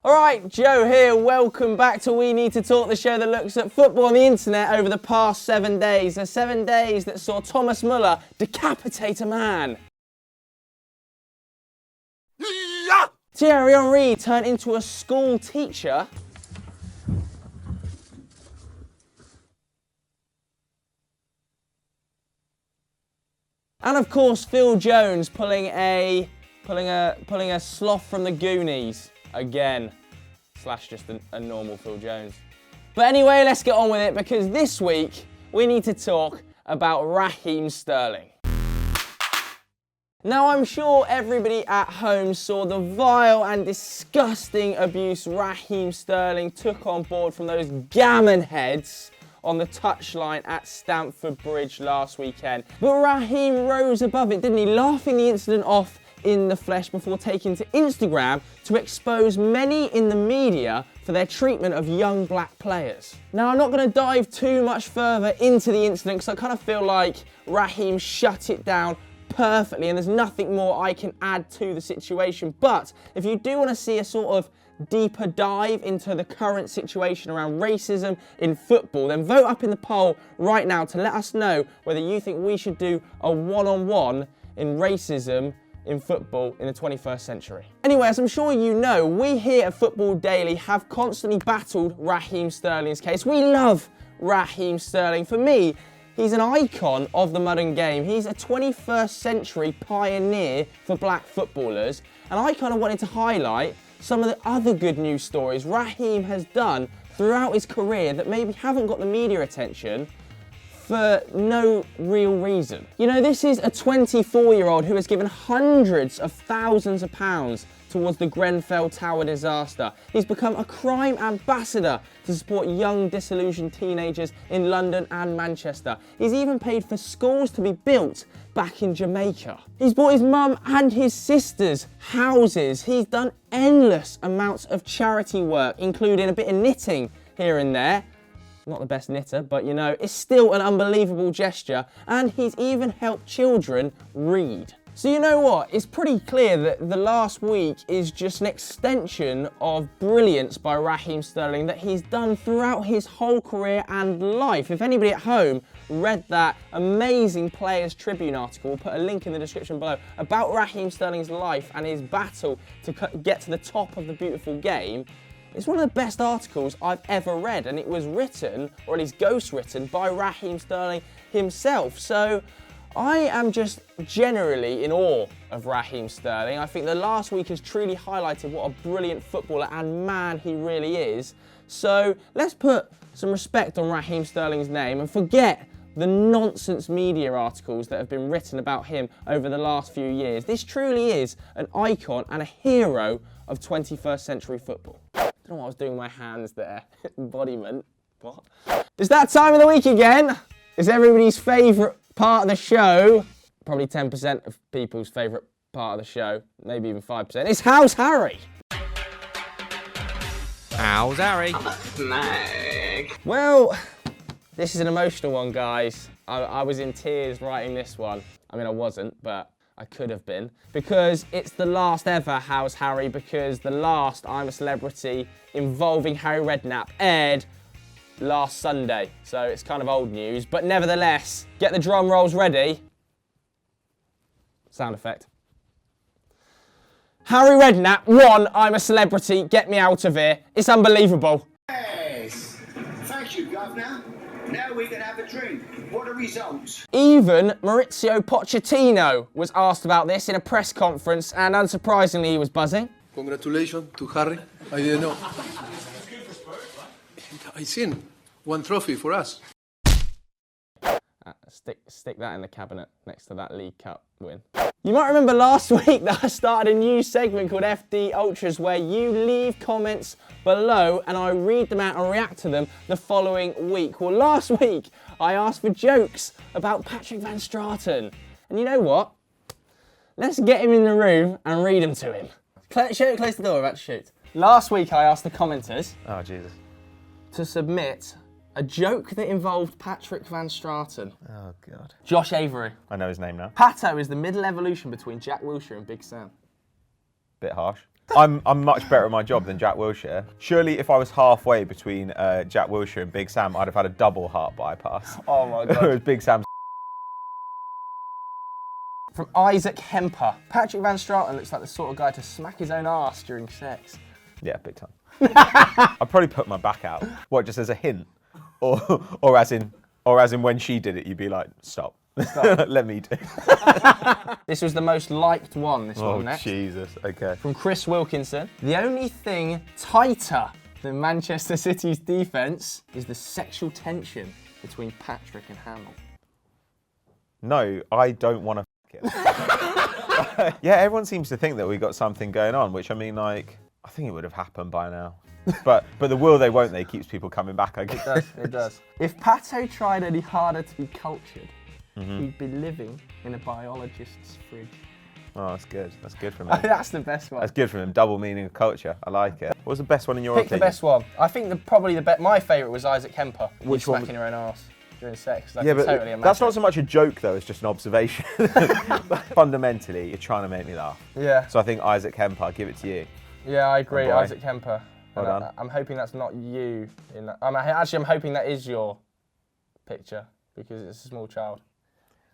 Alright, Joe here, welcome back to We Need to Talk, the show that looks at football on the internet over the past 7 days. The 7 days that saw Thomas Muller decapitate a man. Thierry Henry turn into a school teacher. And of course, Phil Jones pulling a sloth from the Goonies again. Slash just a normal Phil Jones. But anyway, let's get on with it because this week we need to talk about Raheem Sterling. Now, I'm sure everybody at home saw the vile and disgusting abuse Raheem Sterling took on board from those gammon heads on the touchline at Stamford Bridge last weekend. But Raheem rose above it, didn't he? Laughing the incident off in the flesh before taking to Instagram to expose many in the media for their treatment of young black players. Now, I'm not going to dive too much further into the incident because I kind of feel like Raheem shut it down perfectly and there's nothing more I can add to the situation. But if you do want to see a sort of deeper dive into the current situation around racism in football, then vote up in the poll right now to let us know whether you think we should do a one-on-one in racism in football in the 21st century. Anyway, as I'm sure you know, we here at Football Daily have constantly battled Raheem Sterling's case. We love Raheem Sterling. For me, he's an icon of the modern game. He's a 21st century pioneer for black footballers. And I kind of wanted to highlight some of the other good news stories Raheem has done throughout his career that maybe haven't got the media attention for no real reason. You know, this is a 24-year-old who has given hundreds of thousands of pounds towards the Grenfell Tower disaster. He's become a crime ambassador to support young, disillusioned teenagers in London and Manchester. He's even paid for schools to be built back in Jamaica. He's bought his mum and his sisters houses. He's done endless amounts of charity work, including a bit of knitting here and there. Not the best knitter, but you know, it's still an unbelievable gesture. And he's even helped children read. So you know what? It's pretty clear that the last week is just an extension of brilliance by Raheem Sterling that he's done throughout his whole career and life. If anybody at home read that amazing Players Tribune article, we'll put a link in the description below, about Raheem Sterling's life and his battle to get to the top of the beautiful game. It's one of the best articles I've ever read, and it was written, or at least ghost-written, by Raheem Sterling himself. So I am just generally in awe of Raheem Sterling. I think the last week has truly highlighted what a brilliant footballer and man he really is. So let's put some respect on Raheem Sterling's name and forget the nonsense media articles that have been written about him over the last few years. This truly is an icon and a hero of 21st century football. I don't know what I was doing with my hands there. Embodiment. What? It's that time of the week again. It's everybody's favourite part of the show. Probably 10% of people's favourite part of the show. Maybe even 5%. It's How's Harry? How's Harry? Snack. Well, this is an emotional one, guys. I was in tears writing this one. I mean, I wasn't, but I could have been, because it's the last ever How's Harry, because the last I'm a Celebrity involving Harry Redknapp aired last Sunday, so it's kind of old news, but nevertheless, get the drum rolls ready. Sound effect. Harry Redknapp won I'm a Celebrity, get me out of here. It's unbelievable. Yes. Thank you, Governor. Now we can have a drink. What are results? Even Maurizio Pochettino was asked about this in a press conference, and unsurprisingly, he was buzzing. Congratulations to Harry. I didn't know. I seen one trophy for us. Stick that in the cabinet next to that League Cup win. You might remember last week that I started a new segment called FD Ultras where you leave comments below and I read them out and react to them the following week. Well, last week I asked for jokes about Patrick Van Straten. And you know what? Let's get him in the room and read them to him. Close the door, we're about to shoot. Last week I asked the commenters to submit a joke that involved Patrick Van Straten. Oh, God. Josh Avery. I know his name now. Pato is the middle evolution between Jack Wilshere and Big Sam. Bit harsh. I'm much better at my job than Jack Wilshere. Surely if I was halfway between Jack Wilshere and Big Sam, I'd have had a double heart bypass. Oh my It God. was Big Sam. From Isaac Hemper. Patrick Van Straten looks like the sort of guy to smack his own arse during sex. Yeah, big time. I'd probably put my back out. What, just as a hint? Or as in when she did it, you'd be like, stop. Let me do. This was the most liked one, this one next. Jesus, okay. From Chris Wilkinson. The only thing tighter than Manchester City's defence is the sexual tension between Patrick and Hamill. No, I don't want to f*** it. Yeah, everyone seems to think that we got something going on, which I mean, like, I think it would have happened by now. But the will they, won't they keeps people coming back, I guess. It does. If Pato tried any harder to be cultured, he'd be living in a biologist's fridge. Oh, that's good. That's good from him. That's the best one. That's good from him. Double meaning of culture. I like it. What was the best one in your Pick opinion? the best one. I think probably the best. My favourite was Isaac Kemper. Which one? Smacking her own arse during sex. I Yeah, can but totally imagine. that's not so much a joke, though. It's just an observation. Fundamentally, you're trying to make me laugh. Yeah. So I think Isaac Kemper, I'll give it to you. Yeah, I agree. Oh, boy. Isaac Kemper. Well And done. I'm hoping that's not you. In that. I'm hoping that is your picture because it's a small child.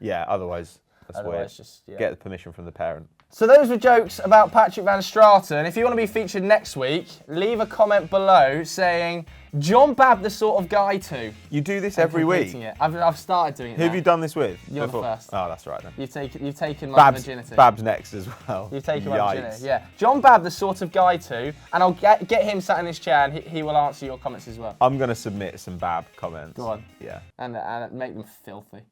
Yeah, otherwise, that's Otherwise, weird. just, yeah. Get the permission from the parent. So those were jokes about Patrick Van Straten. If you want to be featured next week, leave a comment below saying, John Babb the sort of guy to. You do this every week? Completing it. I've started doing it Who now. have you done this with? You're the first. Oh, that's right then. You've taken my virginity. Bab's next as well. You've taken my Yikes. virginity. Yeah. John Babb the sort of guy to, and I'll get him sat in this chair and he will answer your comments as well. I'm going to submit some Bab comments. Go on. Yeah. And make them filthy.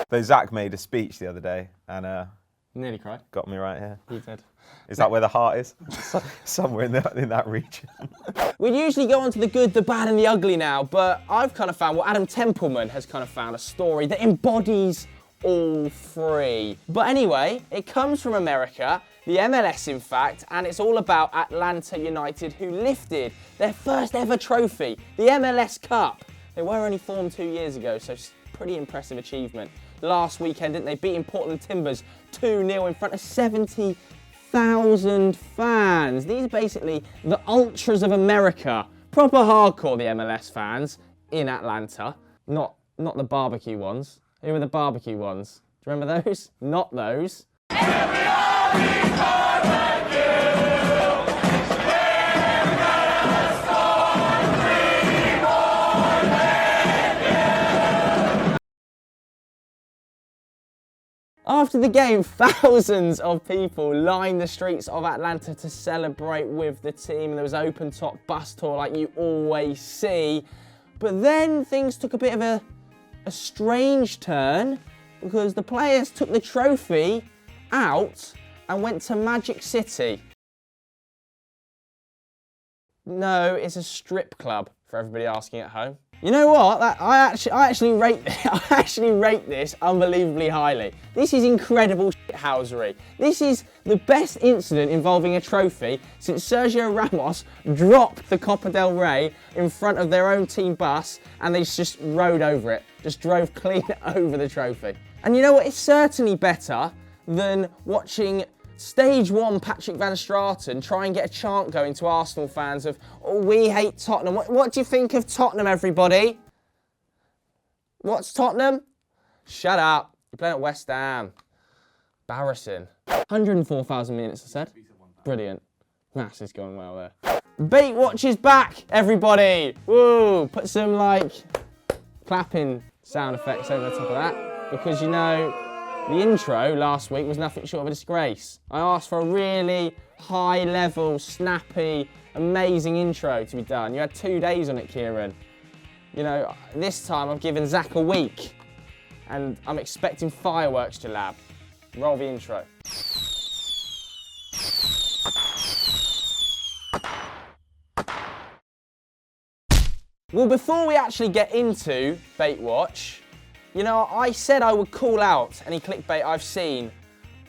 Though Zach made a speech the other day and Nearly cried. got me right here. He did. Is that where the heart is? Somewhere in that region. We'd usually go on to the good, the bad and the ugly now, but I've kind of found, Adam Templeman has kind of found a story that embodies all three. But anyway, it comes from America, the MLS in fact, and it's all about Atlanta United who lifted their first ever trophy, the MLS Cup. They were only formed 2 years ago, so pretty impressive achievement. Last weekend, didn't they? Beating Portland Timbers 2-0 in front of 70,000 fans. These are basically the ultras of America. Proper hardcore, the MLS fans in Atlanta. Not the barbecue ones. Who were the barbecue ones? Do you remember those? Not those. After the game, thousands of people lined the streets of Atlanta to celebrate with the team. And there was open-top bus tour like you always see. But then things took a bit of a strange turn because the players took the trophy out and went to Magic City. No, it's a strip club for everybody asking at home. You know what? I actually rate this unbelievably highly. This is incredible shithousery. This is the best incident involving a trophy since Sergio Ramos dropped the Copa del Rey in front of their own team bus and they just rode over it. Just drove clean over the trophy. And you know what? It's certainly better than watching Stage 1 Patrick Van Straten try and get a chant going to Arsenal fans of, oh, we hate Tottenham. What do you think of Tottenham, everybody? What's Tottenham? Shut up. You're playing at West Ham. Embarrassing. 104,000 minutes, I said. Brilliant. Maths is going well there. Bait Watch is back, everybody. Woo! Put some, like, clapping sound effects over the top of that. Because, you know, the intro last week was nothing short of a disgrace. I asked for a really high-level, snappy, amazing intro to be done. You had 2 days on it, Kieran. You know, this time I've given Zach a week, and I'm expecting fireworks to lab. Roll the intro. Well, before we actually get into Bait Watch, you know, I said I would call out any clickbait I've seen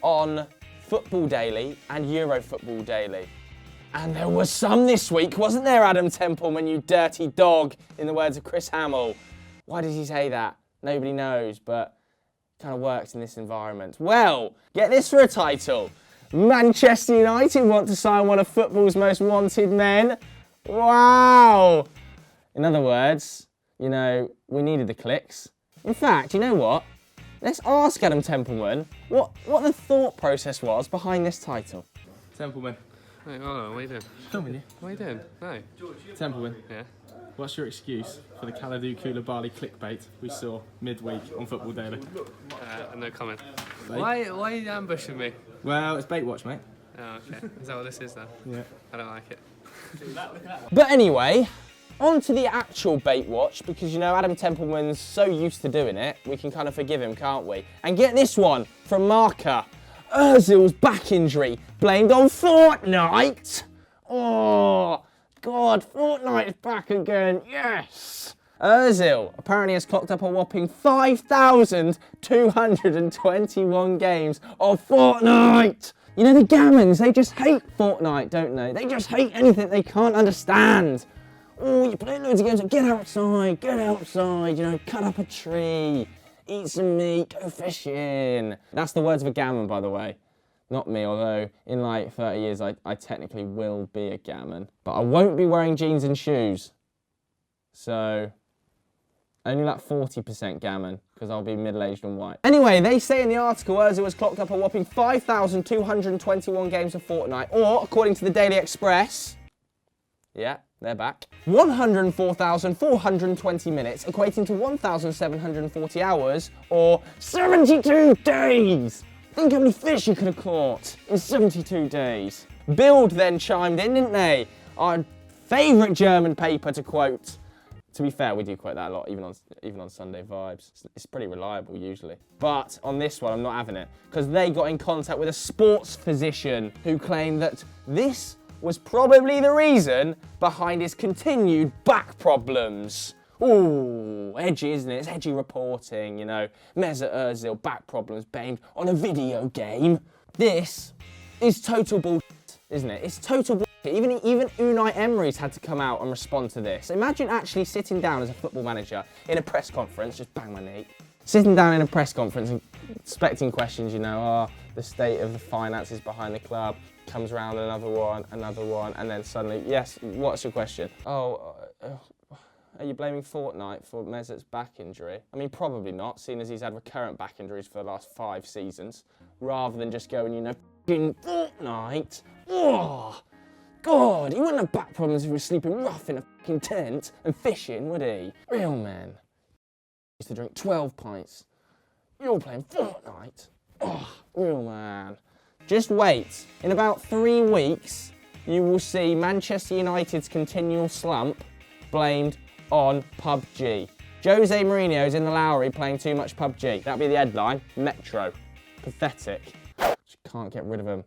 on Football Daily and Euro Football Daily. And there was some this week, wasn't there, Adam Templeman, you dirty dog, in the words of Chris Hamill. Why does he say that? Nobody knows, but it kind of works in this environment. Well, get this for a title. Manchester United want to sign one of football's most wanted men. Wow. In other words, you know, we needed the clicks. In fact, you know what? Let's ask Adam Templeman what the thought process was behind this title. Templeman. Hey, hold on, what are you doing? Filming you. What are you doing? No. Templeman. Yeah. What's your excuse for the Kalidou Koulibaly clickbait we saw midweek on Football Daily? No comment. Bait. Why are you ambushing me? Well, it's bait watch, mate. Oh, okay. Is that what this is then? Yeah. I don't like it. But anyway, on to the actual bait watch, because you know Adam Templeman's so used to doing it, we can kind of forgive him, can't we? And get this one from Marca. Ozil's back injury blamed on Fortnite. Oh, God, Fortnite is back again, yes. Ozil apparently has clocked up a whopping 5,221 games of Fortnite. You know, the gammons, they just hate Fortnite, don't they? They just hate anything they can't understand. Oh, you play loads of games, like get outside, you know, cut up a tree, eat some meat, go fishing. That's the words of a gammon, by the way. Not me, although in like 30 years I technically will be a gammon. But I won't be wearing jeans and shoes. So, only like 40% gammon, because I'll be middle-aged and white. Anyway, they say in the article, Ozil has clocked up a whopping 5,221 games of Fortnite, or, according to the Daily Express, yeah, they're back, 104,420 minutes, equating to 1,740 hours, or 72 days! Think how many fish you could have caught in 72 days. Bild then chimed in, didn't they? Our favourite German paper to quote. To be fair, we do quote that a lot, even on Sunday Vibes. It's pretty reliable usually. But on this one, I'm not having it, because they got in contact with a sports physician who claimed that this was probably the reason behind his continued back problems. Ooh, edgy, isn't it? It's edgy reporting, you know. Mesut Ozil, back problems blamed on a video game. This is total bullshit, isn't it? It's total bullshit. Even Unai Emery's had to come out and respond to this. Imagine actually sitting down as a football manager in a press conference, just bang my knee, sitting down in a press conference and expecting questions, you know, the state of the finances behind the club, comes around another one, and then suddenly, yes, what's your question? Are you blaming Fortnite for Mesut's back injury? I mean, probably not, seeing as he's had recurrent back injuries for the last 5 seasons, rather than just going, you know, f***ing Fortnite. Oh, God, he wouldn't have back problems if he was sleeping rough in a f***ing tent and fishing, would he? Real man. He used to drink 12 pints. You're playing Fortnite? Oh, real man. Just wait. In about 3 weeks, you will see Manchester United's continual slump blamed on PUBG. Jose Mourinho's in the Lowry playing too much PUBG. That'll be the headline. Metro. Pathetic. Just can't get rid of them.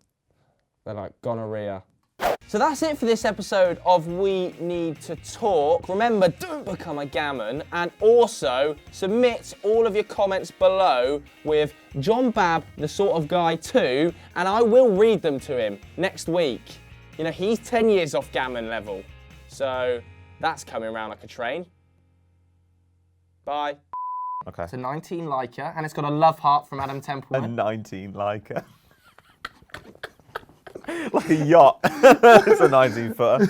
They're like gonorrhea. So that's it for this episode of We Need to Talk. Remember, don't become a gammon, and also submit all of your comments below with John Babb, the sort of guy too, and I will read them to him next week. You know, he's 10 years off gammon level, so that's coming around like a train. Bye. Okay. It's a 19 liker, and it's got a love heart from Adam A Templeman. 19 liker. Like a yacht. It's a 19 footer.